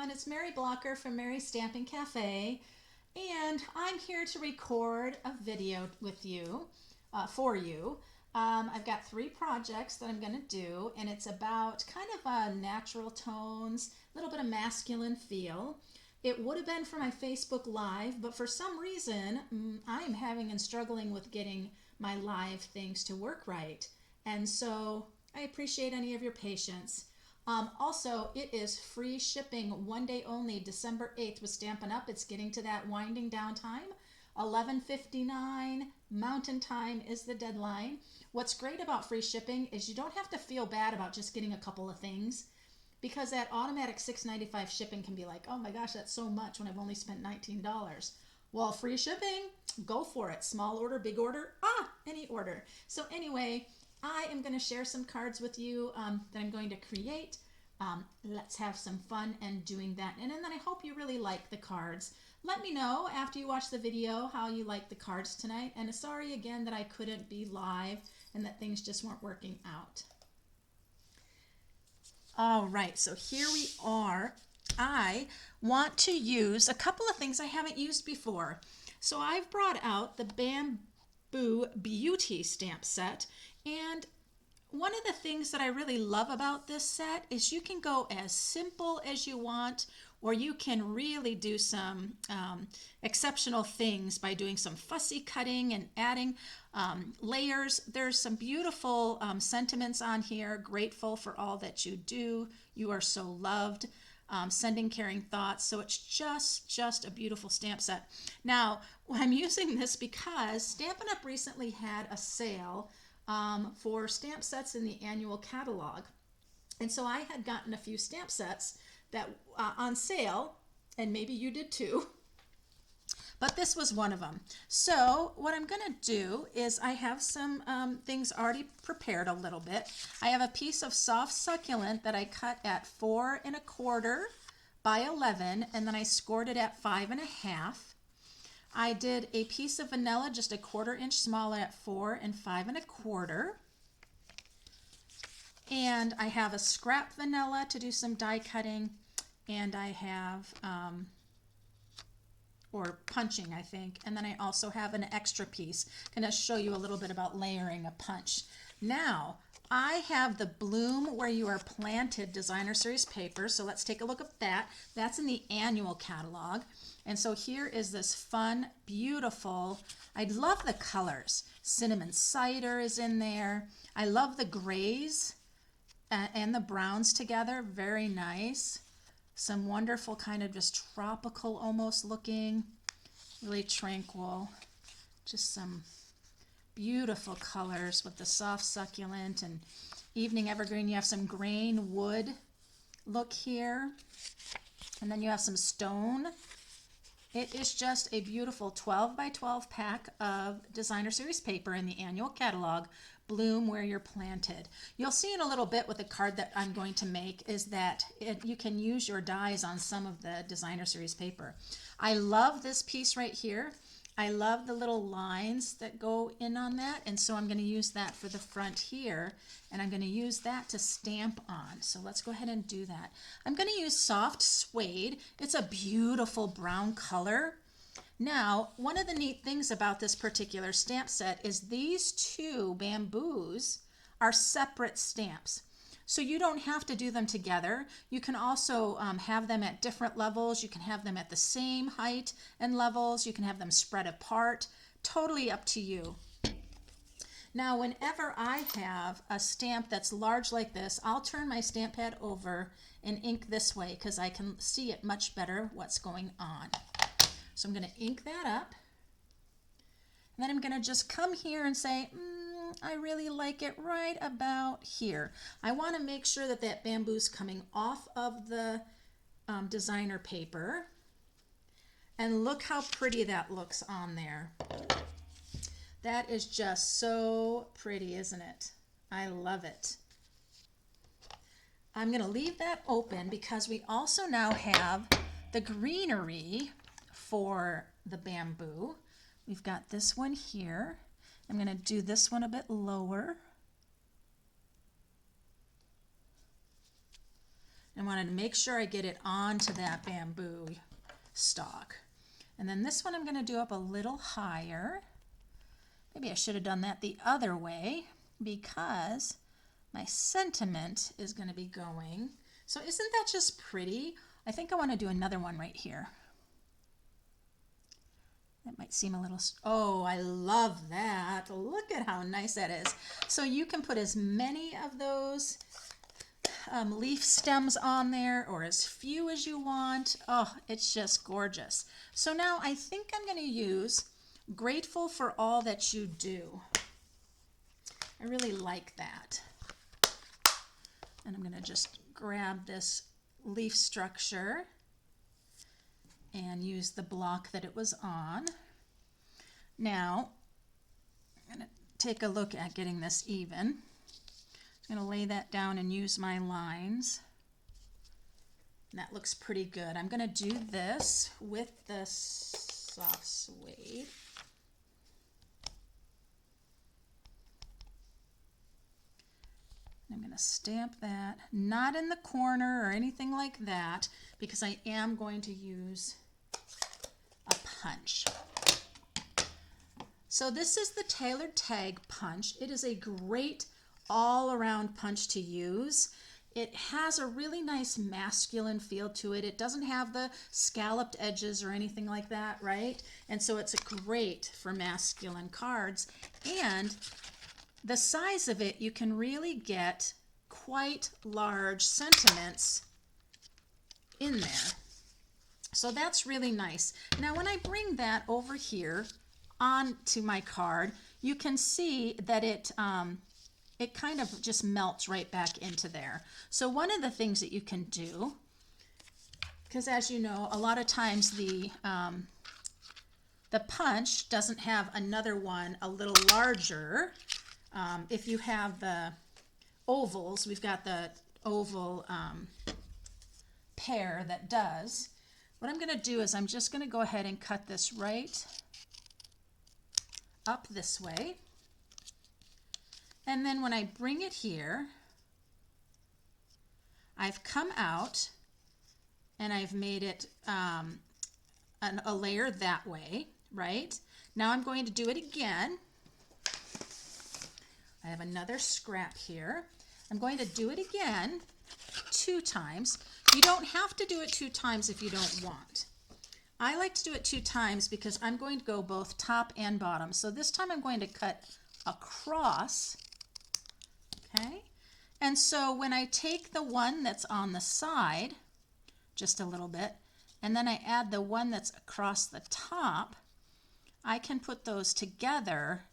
everyone. It's Mary Blocker from Mary's Stamping Cafe, and I'm here to record a video with you, for you. I've got 3 projects that I'm going to do, and it's about kind of natural tones, a little bit of masculine feel. It would have been for my Facebook Live, but for some reason, I am having and struggling with getting my live things to work right. And so I appreciate any of your patience. Also, it is free shipping, one day only, December 8th with Stampin' Up. It's getting to that winding down time. 11:59 Mountain Time is the deadline. What's great about free shipping is you don't have to feel bad about just getting a couple of things, because that automatic $6.95 shipping can be like, oh my gosh, that's so much when I've only spent $19. Well, free shipping, go for it. Small order, big order, any order. So anyway, I am going to share some cards with you that I'm going to create. Let's have some fun and doing that. And then I hope you really like the cards. Let me know after you watch the video how you like the cards tonight. And sorry again that I couldn't be live and that things just weren't working out. All right, so here we are. I want to use a couple of things I haven't used before. So I've brought out the Bamboo Beauty stamp set, and one of the things that I really love about this set is you can go as simple as you want, or you can really do some exceptional things by doing some fussy cutting and adding layers. There's some beautiful sentiments on here. Grateful for all that you do. You are so loved. Sending caring thoughts. So it's just a beautiful stamp set. Now, I'm using this because Stampin' Up! Recently had a sale for stamp sets in the annual catalog. And so I had gotten a few stamp sets that on sale, and maybe you did too, but this was one of them. So what I'm going to do is I have some things already prepared a little bit. I have a piece of soft succulent that I cut at 4 1/4 by 11, and then I scored it at 5 1/2. I did a piece of vanilla just a 1/4 inch smaller at 4 and 5 1/4. And I have a scrap vanilla to do some die cutting, and I have or punching, I think. And then I also have an extra piece. I'm going to show you a little bit about layering a punch. Now, I have the Bloom Where You Are Planted Designer Series paper, so let's take a look at that. That's in the annual catalog. And so here is this fun, beautiful, I love the colors. Cinnamon cider is in there. I love the grays and the browns together, very nice. Some wonderful kind of just tropical almost looking, really tranquil. Just some beautiful colors with the soft succulent and evening evergreen. You have some grain wood look here, and then you have some stone. It is just a beautiful 12 by 12 pack of designer series paper in the annual catalog, Bloom Where You're Planted. You'll see in a little bit with the card that I'm going to make is that you can use your dies on some of the designer series paper. I love this piece right here. I love the little lines that go in on that, and so I'm going to use that for the front here, and I'm going to use that to stamp on. So let's go ahead and do that. I'm going to use soft suede. It's a beautiful brown color. Now, one of the neat things about this particular stamp set is these 2 bamboos are separate stamps. So you don't have to do them together. You can also have them at different levels. You can have them at the same height and levels. You can have them spread apart. Totally up to you. Now, whenever I have a stamp that's large like this, I'll turn my stamp pad over and ink this way because I can see it much better what's going on. So I'm going to ink that up. And then I'm going to just come here and say, I really like it right about here. I want to make sure that that bamboo's coming off of the designer paper. And look how pretty that looks on there. That is just so pretty, isn't it? I love it. I'm going to leave that open because we also now have the greenery for the bamboo. We've got this one here. I'm going to do this one a bit lower. I wanted to make sure I get it onto that bamboo stalk. And then this one I'm going to do up a little higher. Maybe I should have done that the other way because my sentiment is going to be going. So isn't that just pretty? I think I want to do another one right here. That might seem a little, oh, I love that. Look at how nice that is. So you can put as many of those leaf stems on there or as few as you want. Oh, it's just gorgeous. So now I think I'm going to use Grateful for All That You Do. I really like that. And I'm going to just grab this leaf structure and use the block that it was on. Now, I'm going to take a look at getting this even. I'm going to lay that down and use my lines. And that looks pretty good. I'm going to do this with the soft suede. I'm going to stamp that, not in the corner or anything like that, because I am going to use a punch. So this is the tailored tag punch. It is a great all-around punch to use. It has a really nice masculine feel to it. It doesn't have the scalloped edges or anything like that, right? And so it's great for masculine cards. And the size of it, you can really get quite large sentiments in there. So that's really nice. Now when I bring that over here onto my card, you can see that it kind of just melts right back into there. So one of the things that you can do, because as you know, a lot of times the punch doesn't have another one a little larger. If you have the ovals, we've got the oval pair that does. What I'm going to do is I'm just going to go ahead and cut this right up this way. And then when I bring it here, I've come out and I've made it a layer that way, right? Now I'm going to do it again. I have another scrap here. I'm going to do it again 2 times. You don't have to do it 2 times if you don't want. I like to do it 2 times because I'm going to go both top and bottom. So this time I'm going to cut across, okay? And so when I take the one that's on the side, just a little bit, and then I add the one that's across the top, I can put those together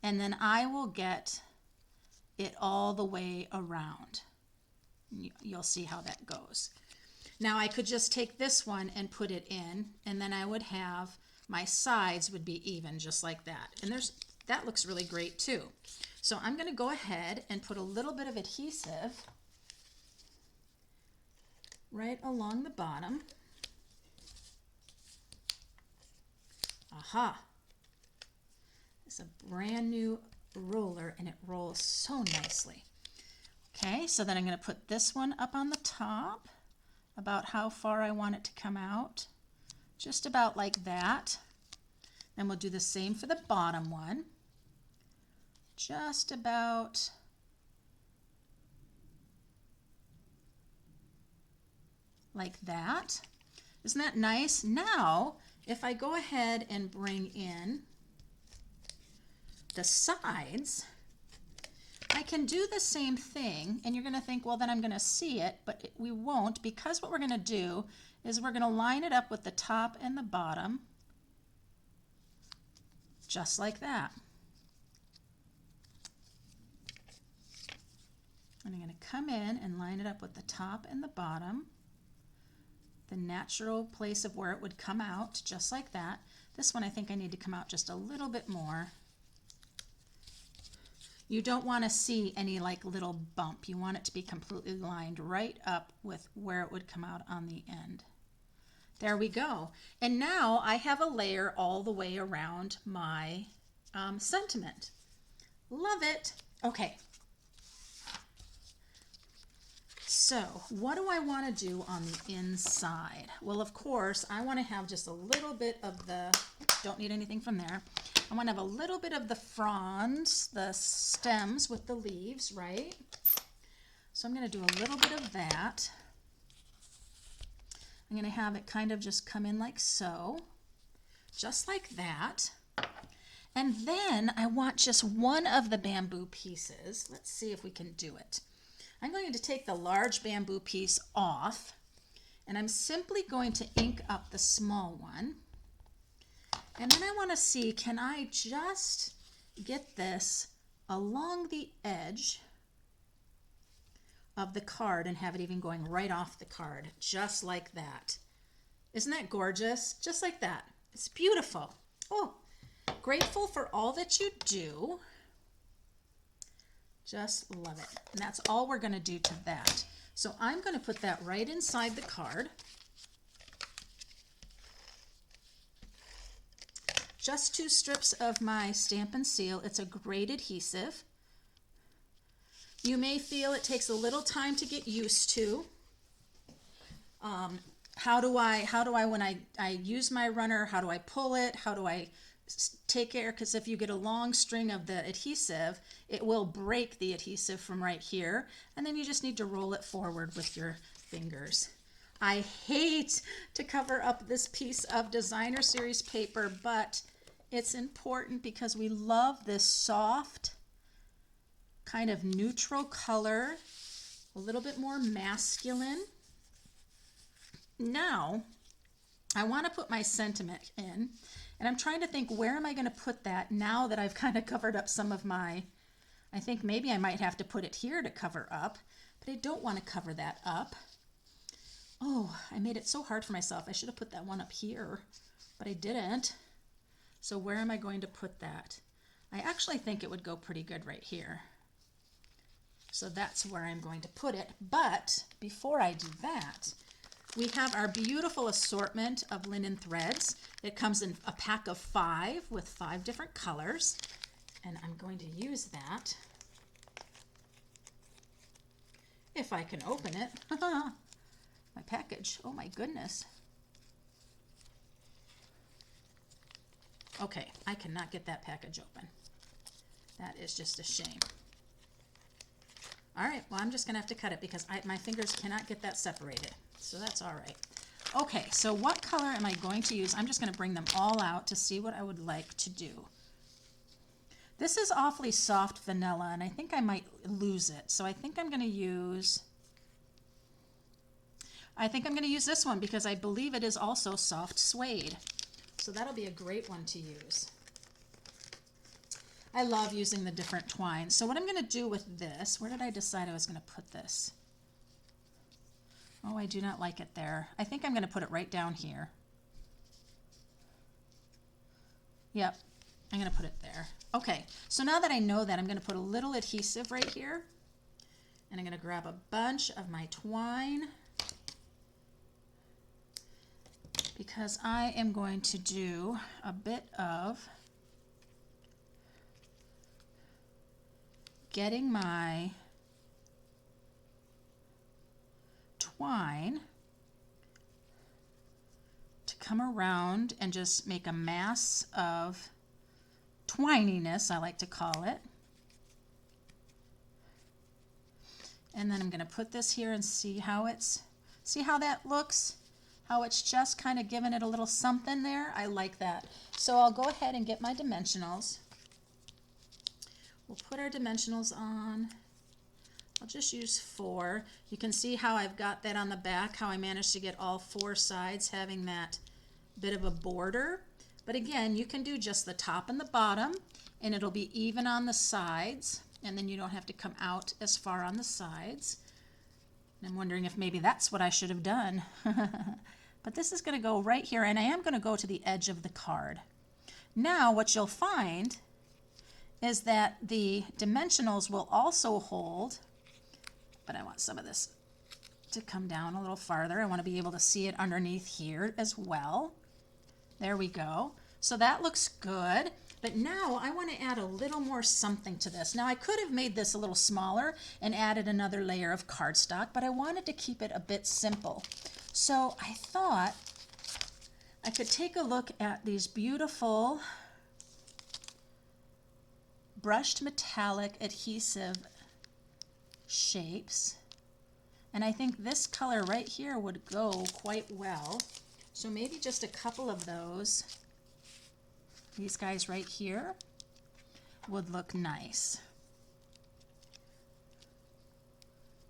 and then I will get it all the way around. You'll see how that goes. Now I could just take this one and put it in, and then I would have my sides would be even just like that. And that looks really great too. So I'm going to go ahead and put a little bit of adhesive right along the bottom. Aha! It's a brand new roller and it rolls so nicely. Okay, so then I'm going to put this one up on the top, about how far I want it to come out, just about like that. Then we'll do the same for the bottom one, just about like that. Isn't that nice? Now, if I go ahead and bring in the sides, I can do the same thing, and you're going to think, well, then I'm going to see it, but we won't, because what we're going to do is we're going to line it up with the top and the bottom, just like that. And I'm going to come in and line it up with the top and the bottom, the natural place of where it would come out, just like that. This one I think I need to come out just a little bit more. You don't want to see any like little bump. You want it to be completely lined right up with where it would come out on the end. There we go. And now I have a layer all the way around my sentiment. Love it. Okay. So what do I want to do on the inside? Well, of course, I want to have just a little bit of the, don't need anything from there. I want to have a little bit of the fronds, the stems with the leaves, right? So I'm going to do a little bit of that. I'm going to have it kind of just come in like so, just like that. And then I want just one of the bamboo pieces. Let's see if we can do it. I'm going to take the large bamboo piece off, and I'm simply going to ink up the small one. And then I want to see, can I just get this along the edge of the card and have it even going right off the card, just like that. Isn't that gorgeous? Just like that. It's beautiful. Oh, grateful for all that you do. Just love it. And that's all we're going to do to that. So I'm going to put that right inside the card. Just 2 strips of my Stampin' Seal. It's a great adhesive. You may feel it takes a little time to get used to. How do I when I use my runner, how do I pull it? How do I take care? Because if you get a long string of the adhesive, it will break the adhesive from right here, and then you just need to roll it forward with your fingers. I hate to cover up this piece of designer series paper, but it's important because we love this soft kind of neutral color, a little bit more masculine. Now I want to put my sentiment in, and I'm trying to think, where am I going to put that now that I've kind of covered up some of my, I think maybe I might have to put it here to cover up, but I don't want to cover that up. Oh, I made it so hard for myself. I should have put that one up here, but I didn't. So where am I going to put that? I actually think it would go pretty good right here. So that's where I'm going to put it. But before I do that, we have our beautiful assortment of linen threads. It comes in a pack of 5 with 5 different colors. And I'm going to use that. If I can open it. My package. Oh my goodness. Okay, I cannot get that package open. That is just a shame. All right, well, I'm just going to have to cut it because my fingers cannot get that separated. So that's all right. Okay, so what color am I going to use? I'm just going to bring them all out to see what I would like to do. This is awfully soft vanilla, and I think I might lose it. So I think I'm going to use this one because I believe it is also soft suede. So that'll be a great one to use. I love using the different twines. So what I'm going to do with this, where did I decide I was going to put this? Oh, I do not like it there. I think I'm going to put it right down here. Yep, I'm going to put it there. Okay, so now that I know that, I'm going to put a little adhesive right here. And I'm going to grab a bunch of my twine because I am going to do a bit of getting my twine to come around and just make a mass of twininess, I like to call it. And then I'm going to put this here and see how that looks, how it's just kind of giving it a little something there. I like that. So I'll go ahead and get my dimensionals. We'll put our dimensionals on. I'll just use 4. You can see how I've got that on the back, how I managed to get all 4 sides having that bit of a border. But again, you can do just the top and the bottom, and it'll be even on the sides, and then you don't have to come out as far on the sides. And I'm wondering if maybe that's what I should have done. But this is going to go right here, and I am going to go to the edge of the card. Now what you'll find is that the dimensionals will also hold, but I want some of this to come down a little farther. I want to be able to see it underneath here as well. There we go. So that looks good. But now I want to add a little more something to this. Now I could have made this a little smaller and added another layer of cardstock, but I wanted to keep it a bit simple. So I thought I could take a look at these beautiful brushed metallic adhesive shapes. And I think this color right here would go quite well. So maybe just a couple of those. These guys right here would look nice.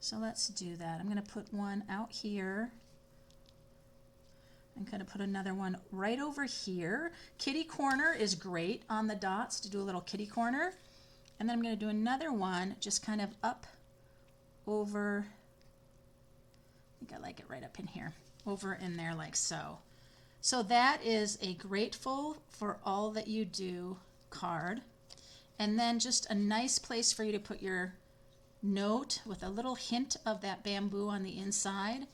So let's do that. I'm going to put one out here. I'm going to put another one right over here. Kitty corner is great on the dots to do a little kitty corner. And then I'm going to do another one just kind of up over, I think I like it right up in here, over in there like so. So that is a grateful for all that you do card. And then just a nice place for you to put your note with a little hint of that bamboo on the inside.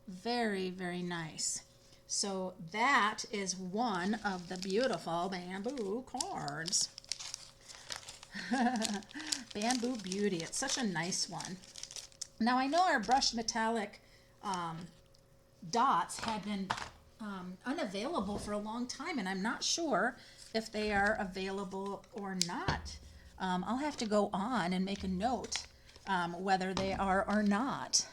Very, very nice. So that is one of the beautiful bamboo cards. Bamboo Beauty. It's such a nice one. Now I know our brushed metallic dots had been unavailable for a long time, and I'm not sure if they are available or not. I'll have to go on and make a note whether they are or not.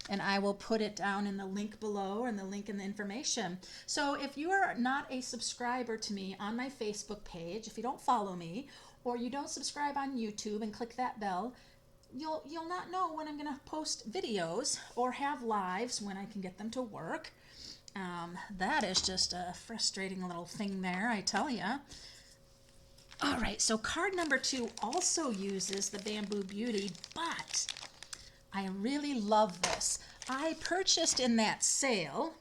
And I will put it down in the link below and the link in the information. So if you are not a subscriber to me on my Facebook page, if you don't follow me, or you don't subscribe on YouTube and click that bell, you'll not know when I'm going to post videos or have lives when I can get them to work. That is just a frustrating little thing there, I tell ya. All right, so card number 2 also uses the Bamboo Beauty, but I really love this. I purchased in that sale.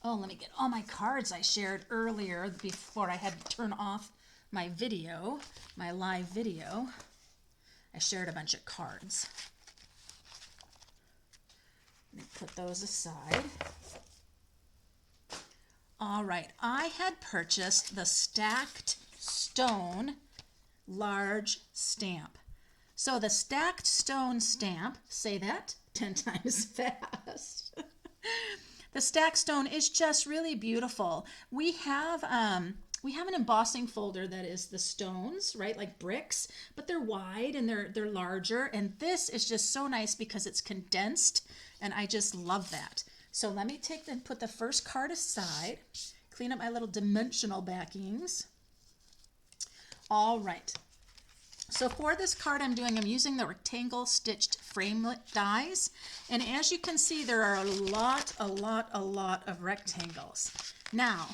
Oh, let me get all my cards I shared earlier before I had to turn off my video, my live video. I shared a bunch of cards. Let me put those aside. All right, I had purchased the Stacked Stone large stamp. So the Stacked Stone stamp, say that 10 times fast. The Stacked Stone is just really beautiful. We have an embossing folder that is the stones, right, like bricks, but they're wide and they're larger. And this is just so nice because it's condensed, and I just love that. So let me put the first card aside, clean up my little dimensional backings. All right. So for this card I'm using the rectangle stitched framelit dies. And as you can see, there are a lot of rectangles. Now,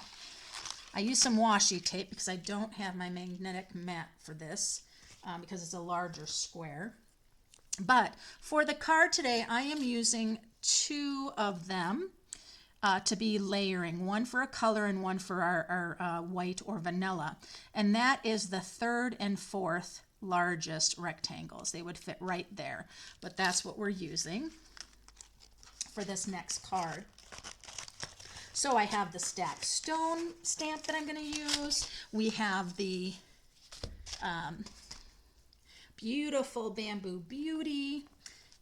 I use some washi tape because I don't have my magnetic mat for this because it's a larger square. But for the card today, I am using 2 of them to be layering, one for a color and one for our white or vanilla. And that is the 3rd and 4th largest rectangles. They would fit right there. But that's what we're using for this next card. So I have the Stacked Stone stamp that I'm going to use. We have the beautiful Bamboo Beauty.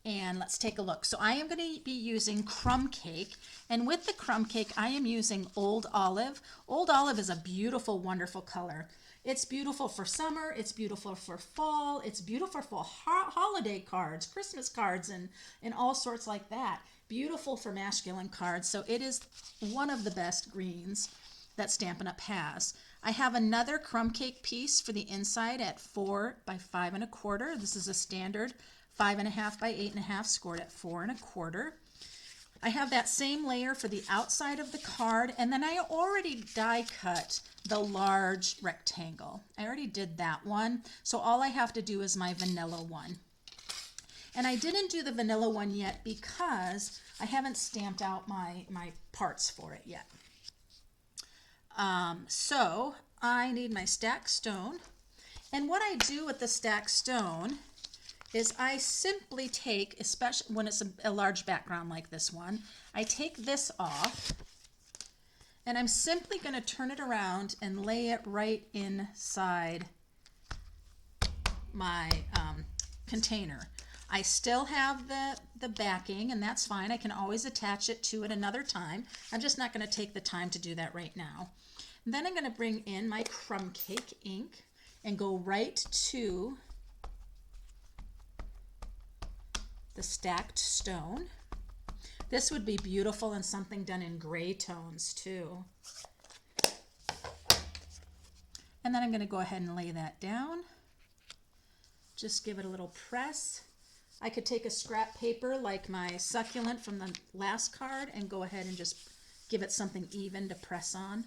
And let's take a look. So I am going to be using Crumb Cake. And with the Crumb Cake, I am using Old Olive. Old Olive is a beautiful, wonderful color. It's beautiful for summer. It's beautiful for fall. It's beautiful for holiday cards, Christmas cards, and all sorts like that. Beautiful for masculine cards. So it is one of the best greens that Stampin' Up! Has. I have another Crumb Cake piece for the inside at 4 by 5 1/4. This is a standard 5.5 by 8.5, scored at 4 1/4. I have that same layer for the outside of the card, and then I already die cut the large rectangle. I already did that one, so all I have to do is my vanilla one. And I didn't do the vanilla one yet because I haven't stamped out my parts for it yet. So I need my Stacked Stone, and what I do with the Stacked Stone is I simply take, especially when it's a large background like this one, I take this off And I'm simply going to turn it around and lay it right inside my container. I still have the backing, and that's fine. I can always attach it to it another time. I'm just not going to take the time to do that right now. And then I'm going to bring in my crumb cake ink and go right to the stacked stone. This would be beautiful and something done in gray tones too. And then I'm going to go ahead and lay that down. Just give it a little press. I could take a scrap paper like my succulent from the last card and go ahead and just give it something even to press on.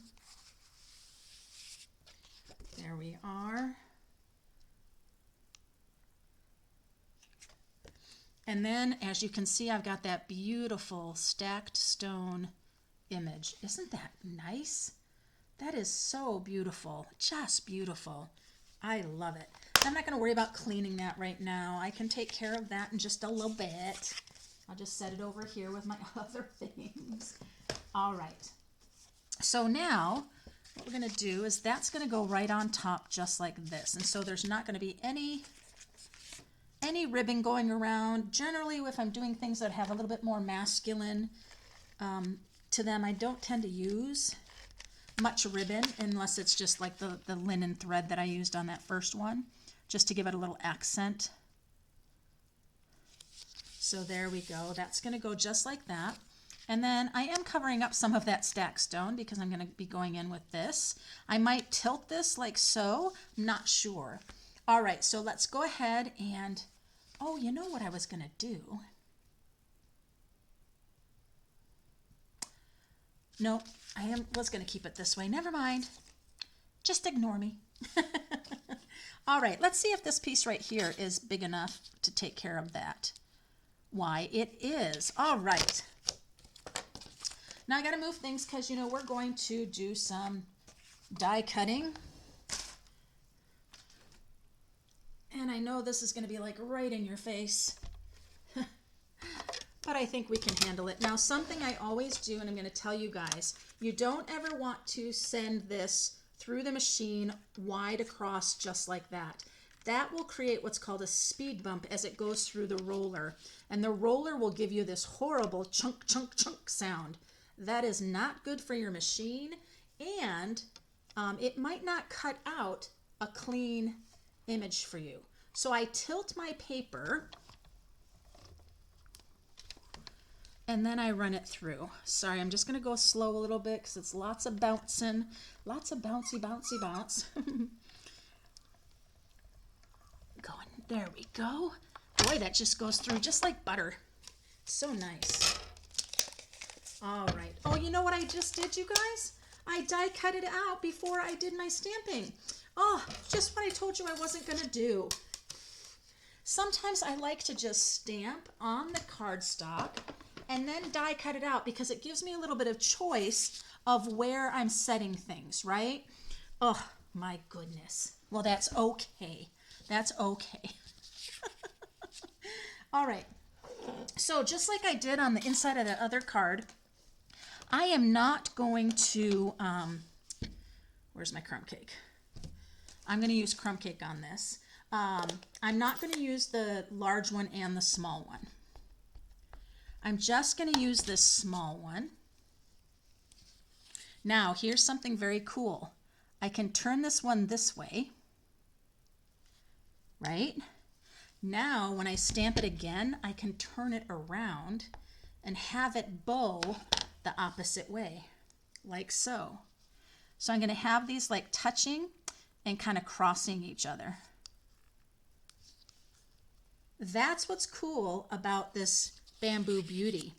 There we are. And then, as you can see, I've got that beautiful stacked stone image. Isn't that nice? That is so beautiful, just beautiful. I love it. I'm not going to worry about cleaning that right now. I can take care of that in just a little bit. I'll just set it over here with my other things. All right. So now what we're going to do is that's going to go right on top just like this. And so there's not going to be any ribbon going around. Generally, if I'm doing things that have a little bit more masculine to them, I don't tend to use much ribbon unless it's just like the linen thread that I used on that first one, just to give it a little accent. So there we go. That's going to go just like that. And then I am covering up some of that stacked stone because I'm going to be going in with this. I might tilt this like so. I'm not sure. All right, so let's go ahead and, oh, you know what I was going to do? No, was going to keep it this way. Never mind. Just ignore me. All right, let's see if this piece right here is big enough to take care of that. Why, it is. All right. Now I got to move things because, you know, we're going to do some die cutting. And I know this is going to be like right in your face. But I think we can handle it. Now, something I always do, and I'm going to tell you guys, you don't ever want to send this through the machine wide across just like that. That will create what's called a speed bump as it goes through the roller. And the roller will give you this horrible chunk, chunk, chunk sound. That is not good for your machine, and it might not cut out a clean image for you. So I tilt my paper and then I run it through. Sorry, I'm just going to go slow a little bit because it's lots of bouncing, lots of bouncy, bouncy, bounce. Going, there we go. Boy, that just goes through just like butter. So nice. All right. Oh, you know what I just did, you guys? I die cut it out before I did my stamping. Oh, just what I told you I wasn't going to do. Sometimes I like to just stamp on the cardstock and then die cut it out because it gives me a little bit of choice of where I'm setting things, right? Oh, my goodness. Well, that's okay. That's okay. All right. So just like I did on the inside of that other card, I am not going to, where's my crumb cake? I'm going to use crumb cake on this. I'm not going to use the large one and the small one. I'm just going to use this small one. Now, here's something very cool. I can turn this one this way, right? Now, when I stamp it again, I can turn it around and have it bow the opposite way, like so. So I'm going to have these like touching and kind of crossing each other. That's what's cool about this Bamboo Beauty.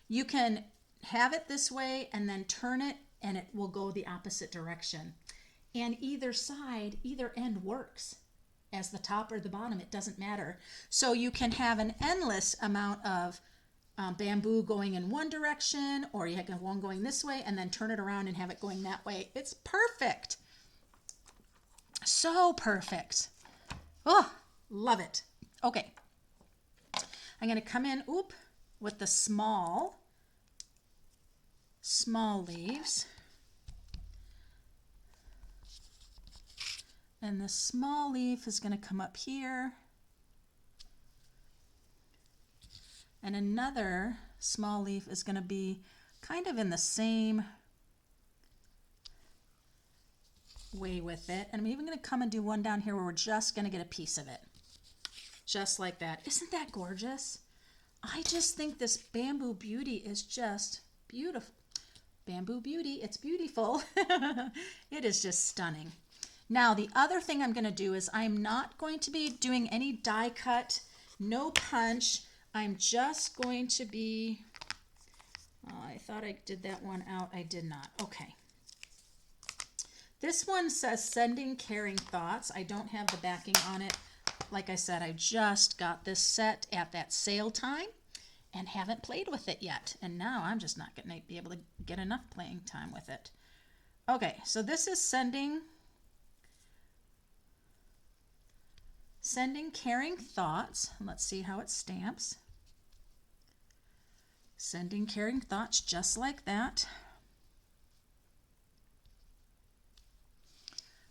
You can have it this way and then turn it and it will go the opposite direction. And either side, either end works. As the top or the bottom, it doesn't matter. So you can have an endless amount of bamboo going in one direction, or you have one going this way and then turn it around and have it going that way. It's perfect. So perfect. Oh, love it. Okay. I'm going to come in, with the small leaves. And the small leaf is going to come up here. And another small leaf is going to be kind of in the same way with it. And I'm even going to come and do one down here where we're just going to get a piece of it. Just like that. Isn't that gorgeous? I just think this Bamboo Beauty is just beautiful. Bamboo Beauty, it's beautiful. It is just stunning. Now, the other thing I'm going to do is I'm not going to be doing any die cut, no punch. I'm just going to be, oh, I thought I did that one out. I did not. Okay. This one says Sending Caring Thoughts. I don't have the backing on it. Like I said, I just got this set at that sale time and haven't played with it yet. And now I'm just not going to be able to get enough playing time with it. Okay, so this is Sending Caring Thoughts. Let's see how it stamps. Sending Caring Thoughts, just like that.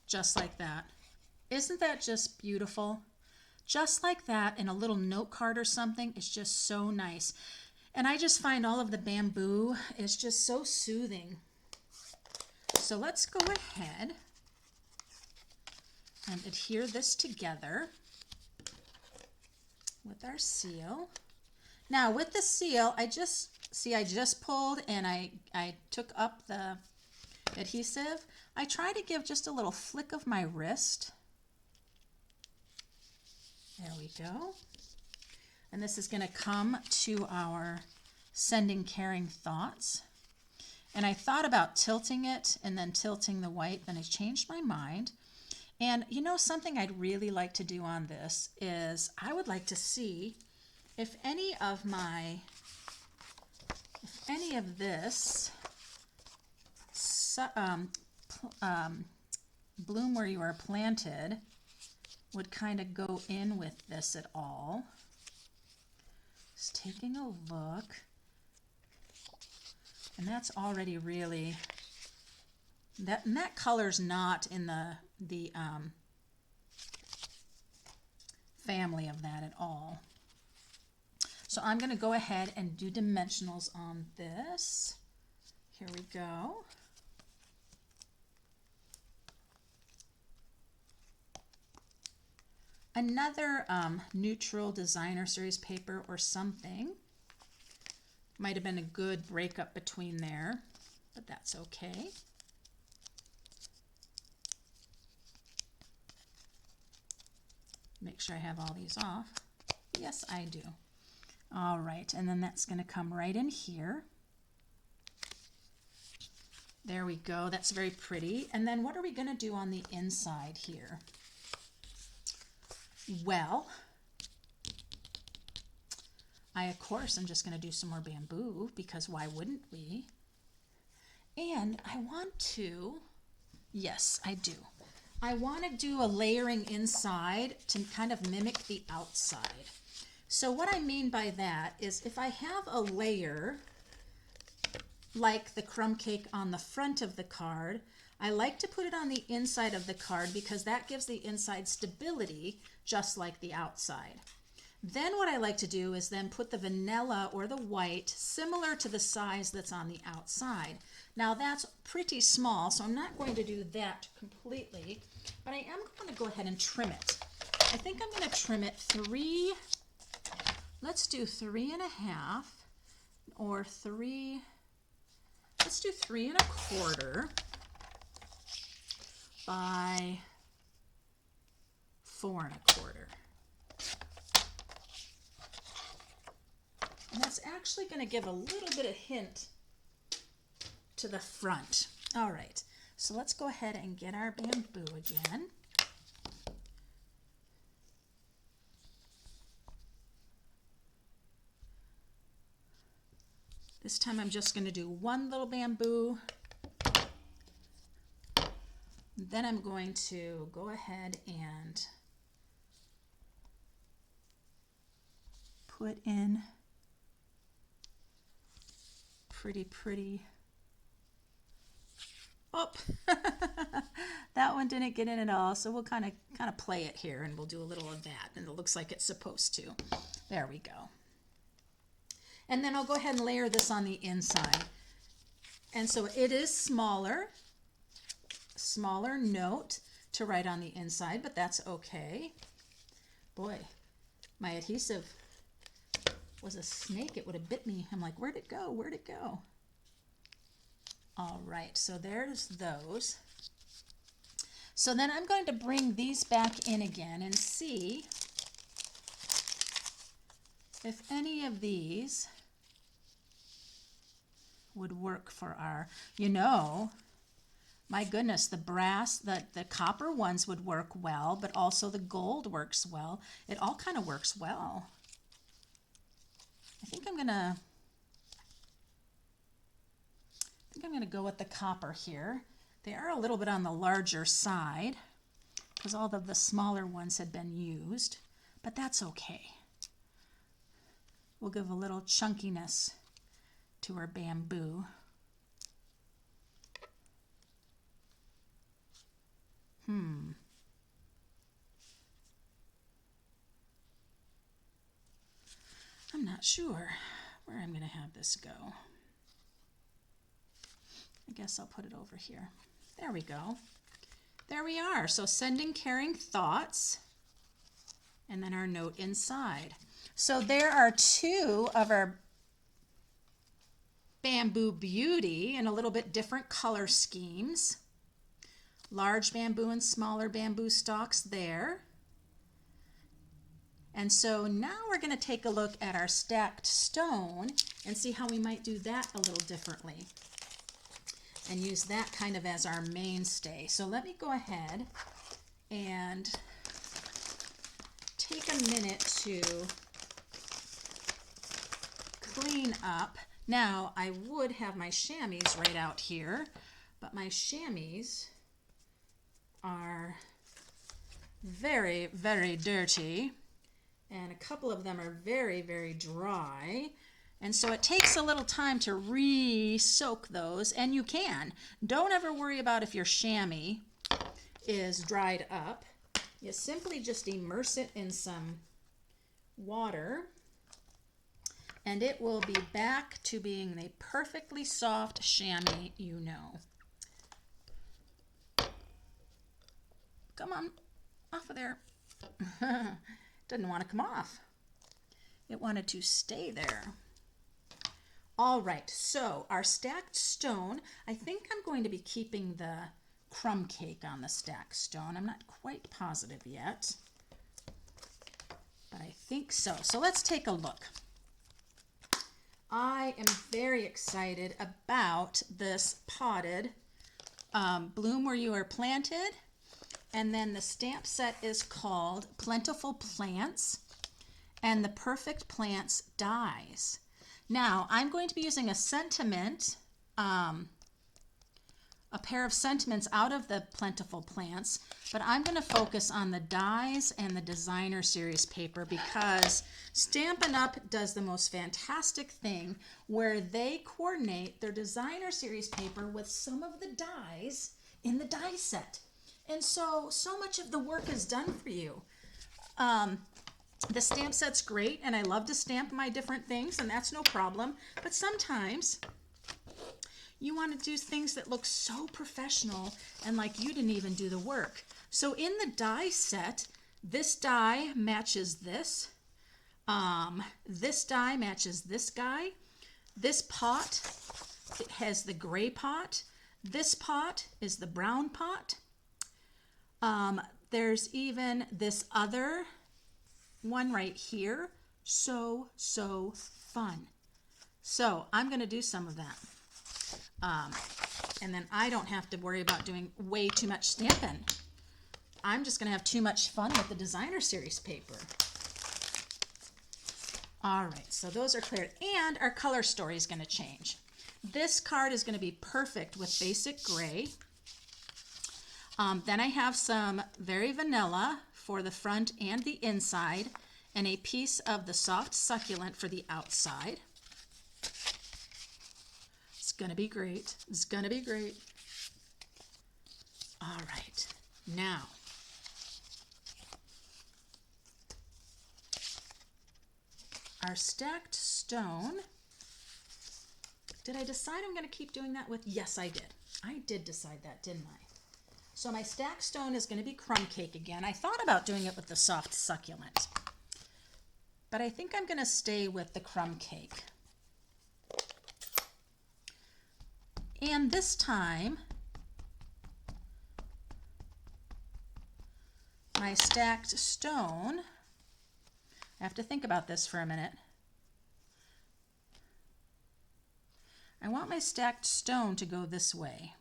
Just like that. Isn't that just beautiful? Just like that in a little note card or something is just so nice. And I just find all of the bamboo is just so soothing. So let's go ahead and adhere this together with our seal. Now with the seal, I just pulled and I took up the adhesive. I try to give just a little flick of my wrist. There we go. And this is going to come to our Sending Caring Thoughts. And I thought about tilting it and then tilting the white, then I changed my mind. And you know, something I'd really like to do on this is I would like to see if any of this bloom where you are planted would kind of go in with this at all. Just taking a look. And that's already really, that color's not in the family of that at all. So I'm going to go ahead and do dimensionals on this. Here we go. Another neutral designer series paper or something. Might have been a good breakup between there, but that's okay. Make sure I have all these off. Yes, I do. All right, and then that's going to come right in here. There we go. That's very pretty. And then what are we going to do on the inside here? Well, I, of course, am just going to do some more bamboo because why wouldn't we? And I want to, yes, I do. I want to do a layering inside to kind of mimic the outside. So what I mean by that is if I have a layer like the crumb cake on the front of the card, I like to put it on the inside of the card because that gives the inside stability just like the outside. Then what I like to do is then put the vanilla or the white similar to the size that's on the outside. Now that's pretty small, so I'm not going to do that completely, but I am going to go ahead and trim it. I think I'm going to trim it let's do 3.5 or 3, let's do 3 1/4 by 4 1/4. And that's actually going to give a little bit of hint to the front. All right, so let's go ahead and get our bamboo again. This time I'm just going to do one little bamboo. Then I'm going to go ahead and put in pretty. Oh, that one didn't get in at all, so we'll kind of play it here, and we'll do a little of that, and it looks like it's supposed to. There we go. And then I'll go ahead and layer this on the inside. And so it is smaller note to write on the inside, but that's okay. Boy, my adhesive was a snake. It would have bit me. I'm like, where'd it go? Where'd it go? All right, so there's those. So then I'm going to bring these back in again and see if any of these would work for our, my goodness, the brass, the copper ones would work well, but also the gold works well. It all kind of works well. I think I'm gonna go with the copper here. They are a little bit on the larger side because all of the smaller ones had been used, but that's okay. We'll give a little chunkiness to our bamboo. I'm not sure where I'm going to have this go. I guess I'll put it over here. There we go. There we are. So sending caring thoughts, and then our note inside. So there are two of our Bamboo Beauty in a little bit different color schemes. Large bamboo and smaller bamboo stalks there. And so now we're going to take a look at our stacked stone and see how we might do that a little differently and use that kind of as our mainstay. So let me go ahead and take a minute to clean up. Now I would have my chamois right out here, but my chamois are very, very dirty, and a couple of them are very, very dry. And so it takes a little time to re-soak those, and you can. Don't ever worry about if your chamois is dried up. You simply just immerse it in some water, and it will be back to being the perfectly soft chamois you know. Come on, off of there. Didn't want to come off. It wanted to stay there. All right, so our stacked stone, I think I'm going to be keeping the crumb cake on the stacked stone. I'm not quite positive yet, but I think so. So let's take a look. I am very excited about this potted Bloom Where You Are Planted. And then the stamp set is called Plentiful Plants and the Perfect Plants Dies. Now, I'm going to be using a sentiment, a pair of sentiments out of the Plentiful Plants, but I'm going to focus on the dies and the designer series paper because Stampin' Up! Does the most fantastic thing where they coordinate their designer series paper with some of the dies in the die set. And so much of the work is done for you. The stamp set's great, and I love to stamp my different things, and that's no problem. But sometimes you want to do things that look so professional and like you didn't even do the work. So in the die set, this die matches this. This die matches this guy. This pot, it has the gray pot. This pot is the brown pot. There's even this other one right here. So fun. So I'm going to do some of that. And then I don't have to worry about doing way too much stamping. I'm just going to have too much fun with the designer series paper. All right, so those are clear. And our color story is going to change. This card is going to be perfect with basic gray. Then I have some very vanilla for the front and the inside, and a piece of the soft succulent for the outside. It's going to be great. It's going to be great. All right. Now, our stacked stone, did I decide I'm going to keep doing that with? Yes, I did. I did decide that, didn't I? So my stacked stone is going to be crumb cake again. I thought about doing it with the soft succulent, but I think I'm going to stay with the crumb cake. And this time, my stacked stone, I have to think about this for a minute. I want my stacked stone to go this way.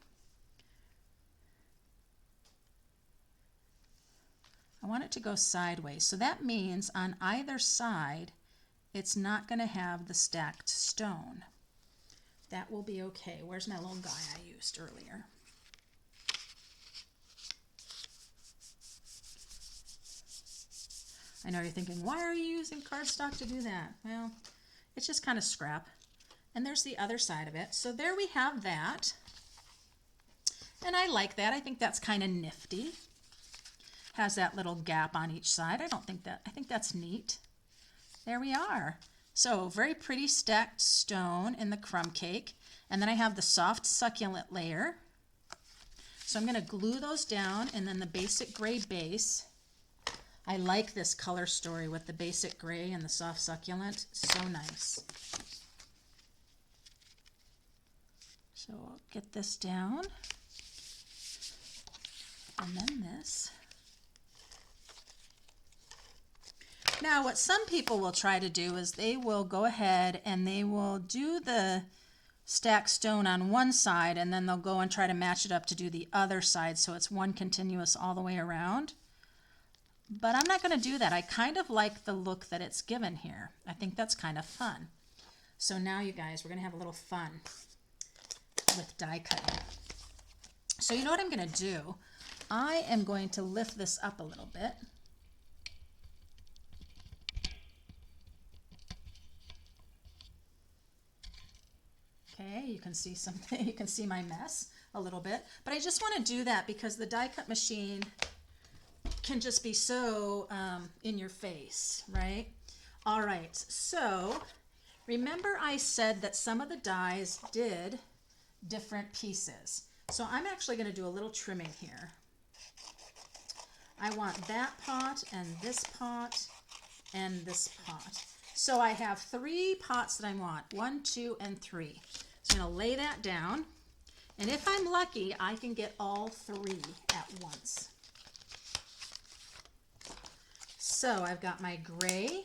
I want it to go sideways. So that means on either side, it's not going to have the stacked stone. That will be okay. Where's my little guy I used earlier? I know you're thinking, why are you using cardstock to do that? Well, it's just kind of scrap. And there's the other side of it. So there we have that. And I like that. I think that's kind of nifty. Has that little gap on each side. I think that's neat. There we are. So very pretty stacked stone in the crumb cake. And then I have the soft succulent layer. So I'm going to glue those down, and then the basic gray base. I like this color story with the basic gray and the soft succulent. So nice. So I'll get this down. And then this. Now, what some people will try to do is they will go ahead and they will do the stacked stone on one side, and then they'll go and try to match it up to do the other side so it's one continuous all the way around. But I'm not going to do that. I kind of like the look that it's given here. I think that's kind of fun. So now, you guys, we're going to have a little fun with die cutting. So you know what I'm going to do? I am going to lift this up a little bit. Okay, you can see something, you can see my mess a little bit, but I just want to do that because the die cut machine can just be so in your face, right? All right, so remember I said that some of the dies did different pieces. So I'm actually going to do a little trimming here. I want that pot and this pot and this pot. So I have 3 pots that I want, 1, 2, and 3. So I'm going to lay that down, and if I'm lucky, I can get all 3 at once. So I've got my gray,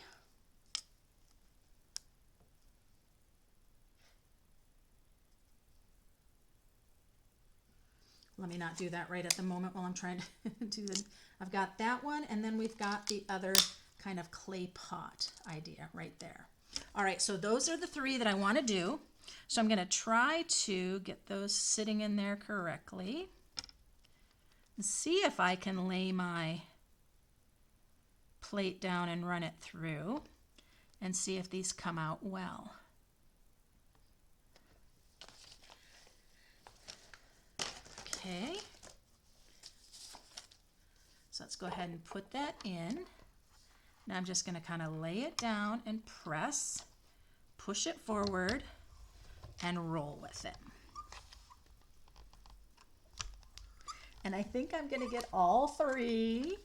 let me not do that right at the moment while I'm trying to do this. I've got that one, and then we've got the other kind of clay pot idea right there. All right, so those are the 3 that I want to do. So I'm going to try to get those sitting in there correctly and see if I can lay my plate down and run it through and see if these come out well. Okay. So let's go ahead and put that in. Now I'm just going to kind of lay it down and press, push it forward, and roll with it. And I think I'm going to get all 3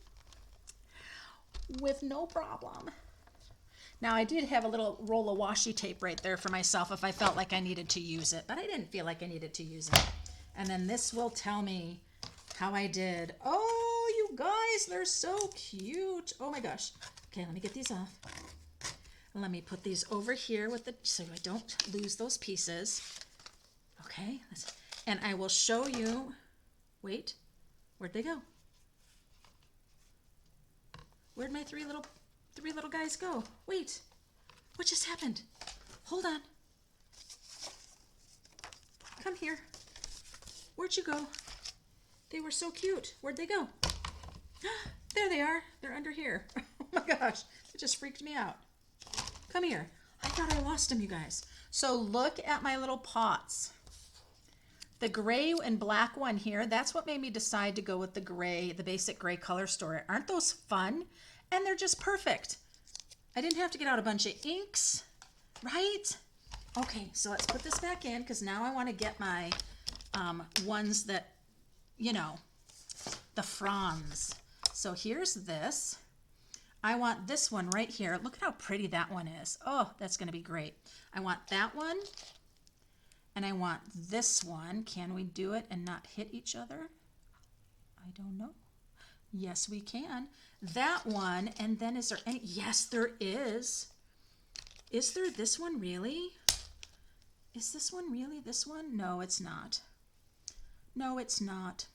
with no problem. Now I did have a little roll of washi tape right there for myself if I felt like I needed to use it, but I didn't feel like I needed to use it. And then this will tell me how I did. Oh, you guys, they're so cute. Oh my gosh. Okay, let me get these off. And let me put these over here with the, so I don't lose those pieces. Okay, and I will show you, wait, where'd they go? Where'd my three little guys go? Wait, what just happened? Hold on. Come here. Where'd you go? They were so cute. Where'd they go? There they are. They're under here. Oh my gosh, it just freaked me out. Come here. I thought I lost them, you guys. So look at my little pots. The gray and black one here, that's what made me decide to go with the gray, the basic gray color story. Aren't those fun? And they're just perfect. I didn't have to get out a bunch of inks, right? Okay, so let's put this back in because now I want to get my ones that, you know, the fronds. So here's this. I want this one right here. Look at how pretty that one is. Oh, that's going to be great. I want that one. And I want this one. Can we do it and not hit each other? I don't know. Yes, we can. That one, and then is there any? Yes, there is. Is there this one really? Is this one really this one? No, it's not. No, it's not.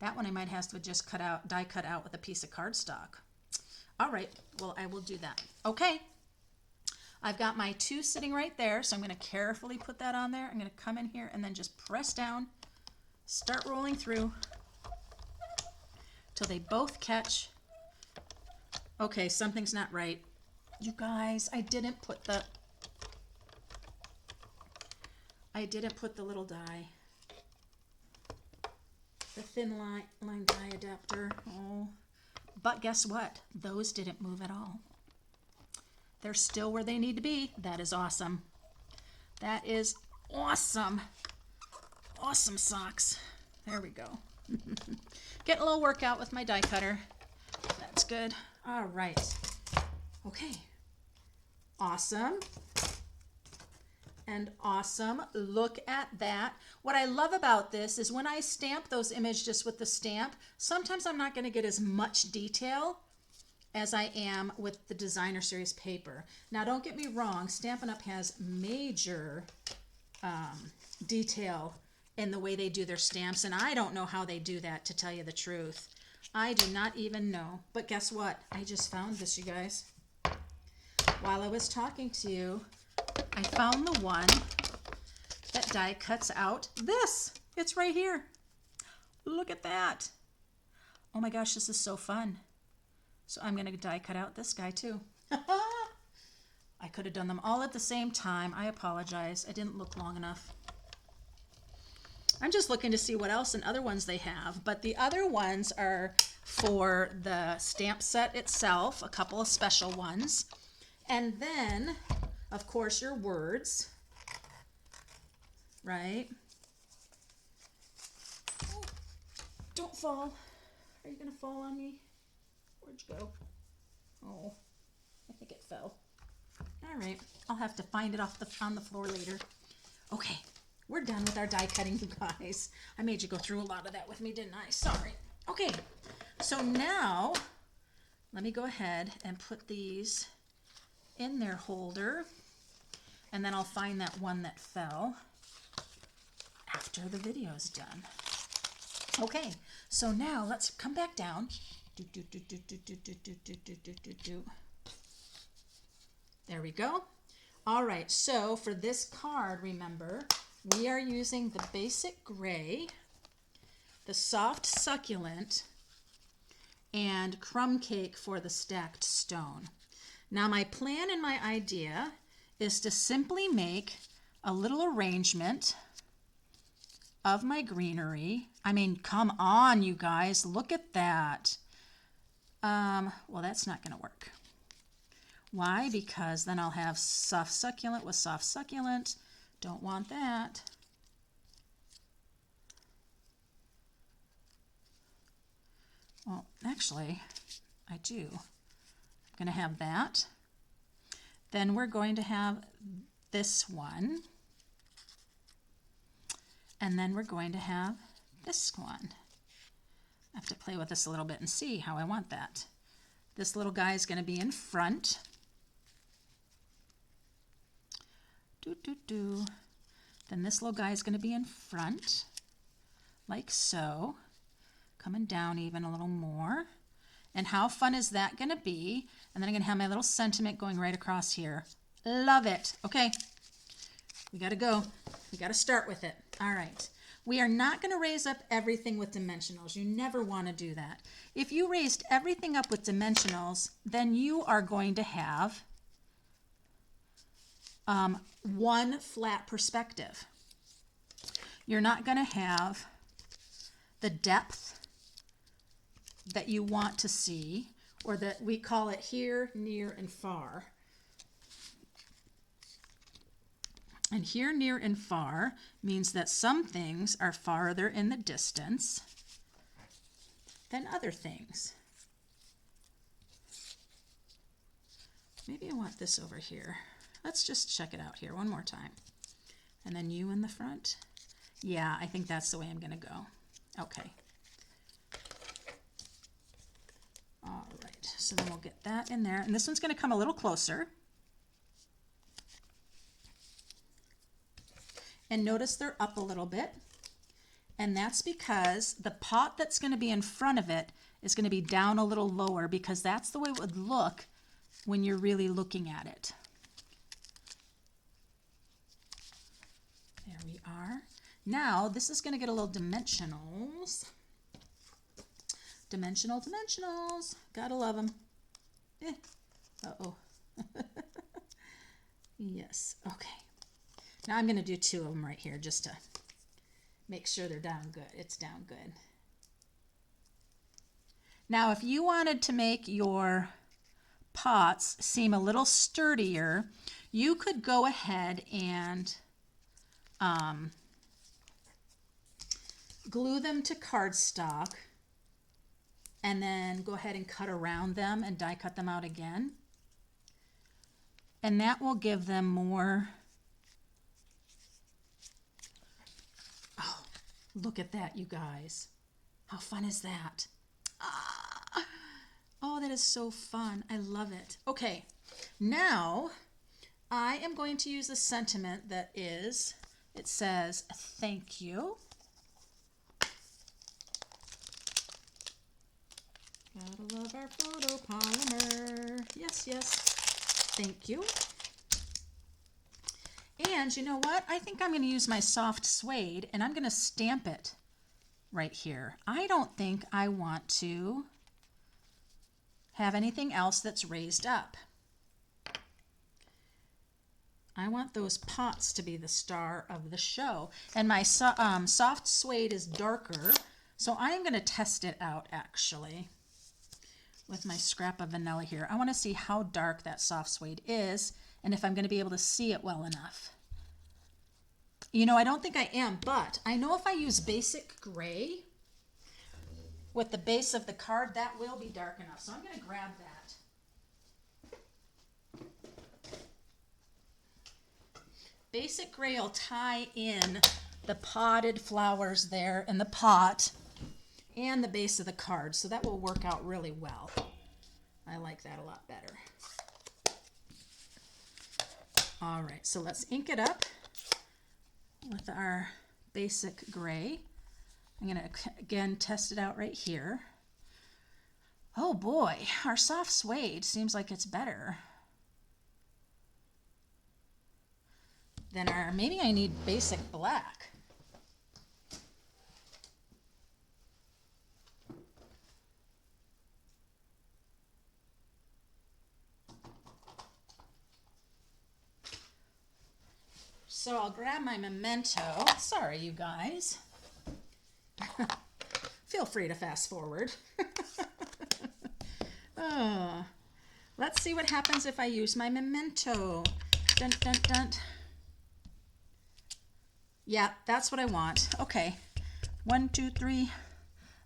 That one I might have to just die cut out with a piece of cardstock. All right, well, I will do that. Okay, I've got my two sitting right there, so I'm going to carefully put that on there. I'm going to come in here and then just press down, start rolling through till they both catch. Okay, something's not right. You guys, I didn't put the little die. The thin line die adapter. Oh. But guess what? Those didn't move at all. They're still where they need to be. That is awesome. That is awesome. Awesome socks. There we go. Getting a little workout with my die cutter. That's good. All right. Okay. Awesome. And awesome. Look at that. What I love about this is when I stamp those images just with the stamp, sometimes I'm not going to get as much detail as I am with the designer series paper. Now don't get me wrong, Stampin' Up! Has major detail in the way they do their stamps, and I don't know how they do that, to tell you the truth. I do not even know. But guess what? I just found this, you guys. While I was talking to you, I found the one that die cuts out this. It's right here. Look at that. Oh my gosh, this is so fun. So I'm going to die cut out this guy too. I could have done them all at the same time. I apologize. I didn't look long enough. I'm just looking to see what else and other ones they have. But the other ones are for the stamp set itself, a couple of special ones. And then, of course, your words, right? Oh, don't fall. Are you going to fall on me? Where'd you go? Oh, I think it fell. All right, I'll have to find it on the floor later. Okay, we're done with our die cutting, you guys. I made you go through a lot of that with me, didn't I? Sorry. Okay, so now let me go ahead and put these in their holder, and then I'll find that one that fell after the video's done. Okay, so now let's come back down. There we go. All right, so for this card, remember, we are using the basic gray, the soft succulent, and crumb cake for the stacked stone. Now my plan and my idea is to simply make a little arrangement of my greenery. I mean, come on, you guys, look at that. Well, that's not going to work. Why? Because then I'll have soft succulent with soft succulent. Don't want that. Well, actually, I do. I'm going to have that. Then we're going to have this one. And then we're going to have this one. I have to play with this a little bit and see how I want that. This little guy is going to be in front. Then this little guy is going to be in front, like so. Coming down even a little more. And how fun is that going to be? And then I'm going to have my little sentiment going right across here. Love it. Okay, we got to go. We got to start with it. All right. We are not going to raise up everything with dimensionals. You never want to do that. If you raised everything up with dimensionals, then you are going to have one flat perspective. you're not going to have the depth that you want to see, or that we call it here, near, and far. And here, near, and far means that some things are farther in the distance than other things. Maybe I want this over here. Let's just check it out here one more time. And then you in the front. Yeah, I think that's the way I'm going to go. Okay. All right, so then we'll get that in there. And this one's going to come a little closer. And notice they're up a little bit. And that's because the pot that's going to be in front of it is going to be down a little lower, because that's the way it would look when you're really looking at it. There we are. Now this is going to get a little dimensionals. Dimensionals. Gotta love them. Uh-oh. Yes. Okay. Now I'm going to do two of them right here just to make sure they're down good. It's down good. Now if you wanted to make your pots seem a little sturdier, you could go ahead and glue them to cardstock and then go ahead and cut around them and die cut them out again. And that will give them more. Oh, look at that, you guys. How fun is that? Ah, oh, that is so fun. I love it. Okay, now I am going to use a sentiment that is, it says, thank you. Gotta love our photopolymer. Yes, yes. Thank you. And you know what? I think I'm going to use my soft suede and I'm going to stamp it right here. I don't think I want to have anything else that's raised up. I want those pots to be the star of the show. And my soft suede is darker, so I'm going to test it out actually with my scrap of vanilla here. I want to see how dark that soft suede is and if I'm going to be able to see it well enough. You know, I don't think I am, but I know if I use basic gray with the base of the card, that will be dark enough. So I'm going to grab that. Basic gray will tie in the potted flowers there in the pot and the base of the card, so that will work out really well. I like that a lot better. All right, so let's ink it up with our basic gray. I'm going to again test it out right here. Oh boy, our soft suede seems like it's better than our, maybe I need basic black. So I'll grab my memento. Sorry, you guys. Feel free to fast forward. Oh, let's see what happens if I use my memento. Dun, dun, dun. Yeah, that's what I want. Okay, 1, 2, 3.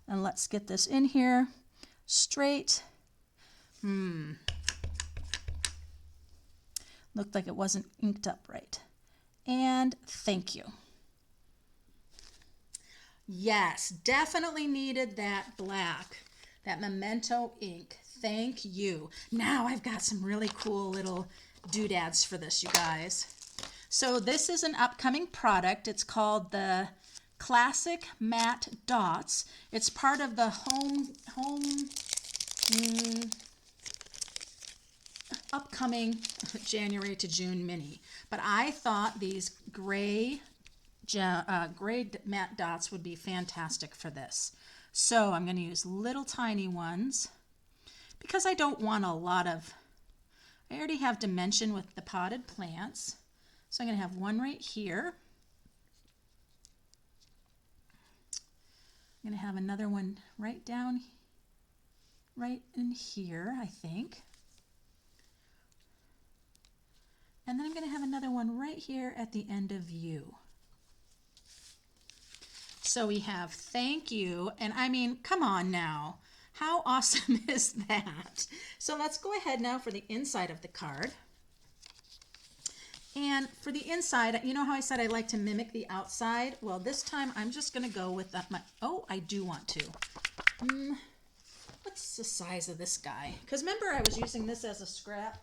And let's get this in here straight. Looked like it wasn't inked up right. And thank you. Yes, definitely needed that black, that memento ink. Thank you. Now I've got some really cool little doodads for this, you guys. So this is an upcoming product. It's called the Classic Matte Dots. It's part of the upcoming January to June mini. But I thought these gray matte dots would be fantastic for this. So I'm going to use little tiny ones because I don't want a lot of, I already have dimension with the potted plants. So I'm going to have one right here. I'm going to have another one right in here, I think. And then I'm going to have another one right here at the end of you. So we have thank you, and I mean, come on now. How awesome is that? So let's go ahead now for the inside of the card. And for the inside, you know how I said I like to mimic the outside? Well, this time I'm just going to go with that. Oh, I do want to. What's the size of this guy? Because remember I was using this as a scrap.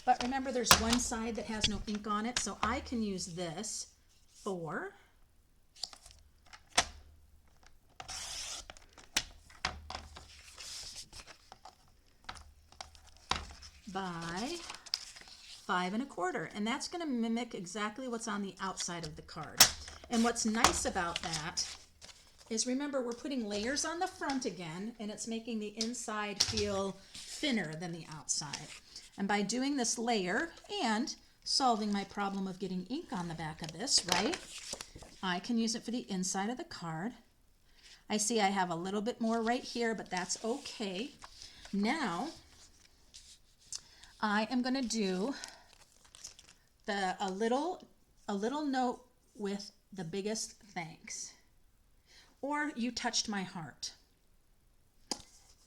But remember there's one side that has no ink on it, so I can use this for by 5 1/4, and that's going to mimic exactly what's on the outside of the card. And what's nice about that is, remember, we're putting layers on the front again, and it's making the inside feel thinner than the outside. And by doing this layer and solving my problem of getting ink on the back of this, right, I can use it for the inside of the card. I see I have a little bit more right here, but that's okay. Now I am going to do a little note with the biggest thanks. Or you touched my heart.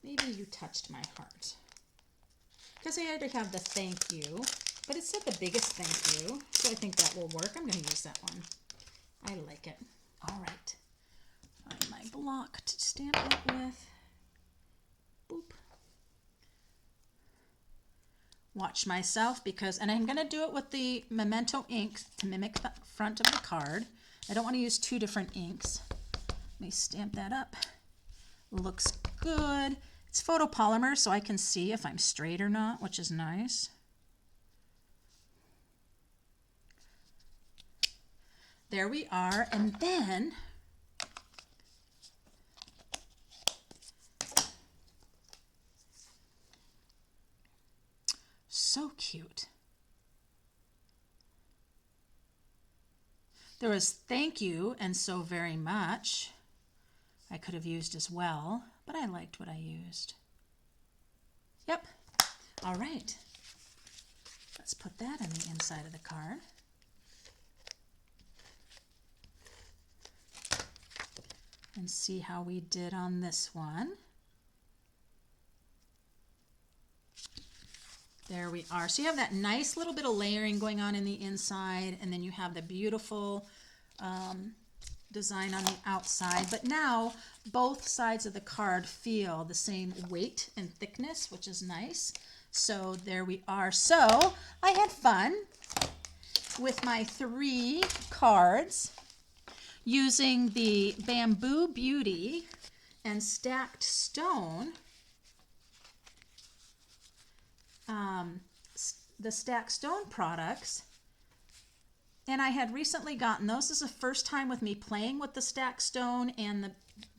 Maybe you touched my heart. Because I already have the thank you, but it said the biggest thank you, so I think that will work. I'm going to use that one. I like it. All right. Find my block to stamp it with. Boop. Watch myself and I'm going to do it with the Memento ink to mimic the front of the card. I don't want to use two different inks. Let me stamp that up. Looks good. It's photopolymer, so I can see if I'm straight or not, which is nice. There we are, and then so cute. There was thank you and so very much. I could have used as well, but I liked what I used. Yep. All right. Let's put that on the inside of the card. And see how we did on this one. There we are. So you have that nice little bit of layering going on in the inside, and then you have the beautiful design on the outside. But now both sides of the card feel the same weight and thickness, which is nice. So there we are. So I had fun with my 3 cards using the Bamboo Beauty and Stacked Stone, the Stacked Stone products. And I had recently gotten those. This is the first time with me playing with the Stacked Stone and the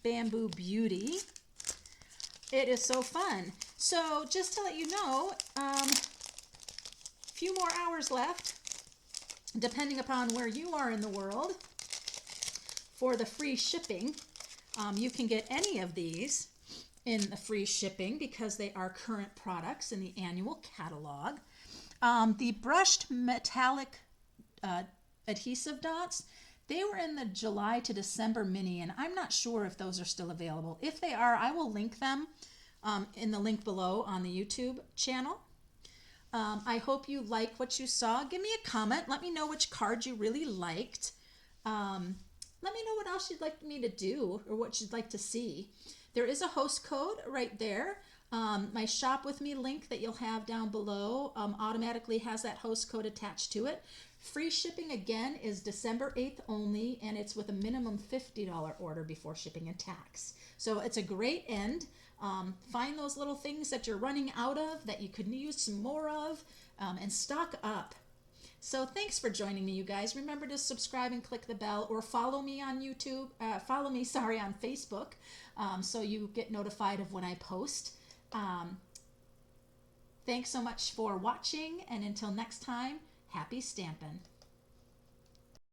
Bamboo Beauty. It is so fun. So just to let you know, a few more hours left, depending upon where you are in the world, for the free shipping. You can get any of these in the free shipping because they are current products in the annual catalog. The brushed metallic adhesive dots, they were in the July to December mini, and I'm not sure if those are still available. If they are, I will link them in the link below on the YouTube channel. I hope you like what you saw. Give me a comment. Let me know which card you really liked. Let me know what else you'd like me to do or what you'd like to see. There is a host code right there. My Shop With Me link that you'll have down below automatically has that host code attached to it. Free shipping again is December 8th only, and it's with a minimum $50 order before shipping and tax. So it's a great end. Find those little things that you're running out of that you could use some more of, and stock up. So thanks for joining me, you guys. Remember to subscribe and click the bell, or follow me on YouTube. On Facebook, so you get notified of when I post. Thanks so much for watching, and until next time, happy stampin'.